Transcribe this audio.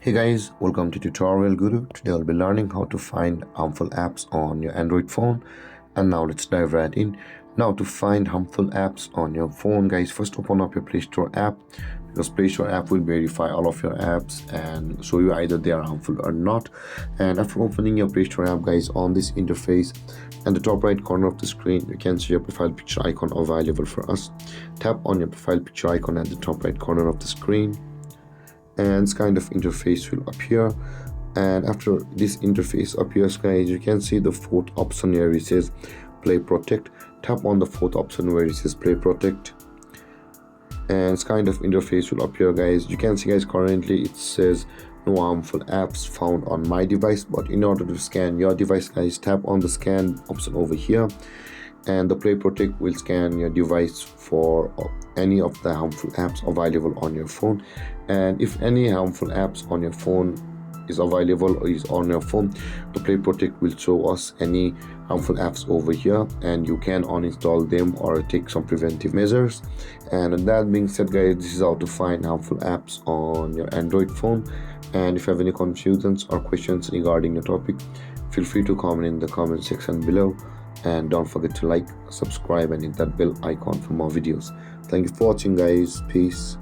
Hey guys, welcome to Tutorial Guru. Today I'll be learning how to find harmful apps on your Android phone. And now let's dive right in. Now to find harmful apps on your phone, guys, first open up your Play Store app, because Play Store app will verify all of your apps and show you either they are harmful or not. And after opening your Play Store app, guys, on this interface, in the top right corner of the screen, you can see your profile picture icon available for us. Tap on your profile picture icon at the top right corner of the screen, and this kind of interface will appear. And after this interface appears, guys, you can see the fourth option here. It says Play Protect. Tap on the fourth option where it says Play Protect, and this kind of interface will appear, guys. You can see, guys, currently it says no harmful apps found on my device, but in order to scan your device, guys, tap on the scan option over here, and the Play Protect will scan your device for any of the harmful apps available on your phone. And if any harmful apps on your phone is available or is on your phone, the Play Protect will show us any harmful apps over here, and you can uninstall them or take some preventive measures. And with that being said, guys, this is how to find harmful apps on your Android phone. And if you have any confusions or questions regarding the topic, feel free to comment in the comment section below. And don't forget to like, subscribe, and hit that bell icon for more videos. Thank you for watching, guys. Peace.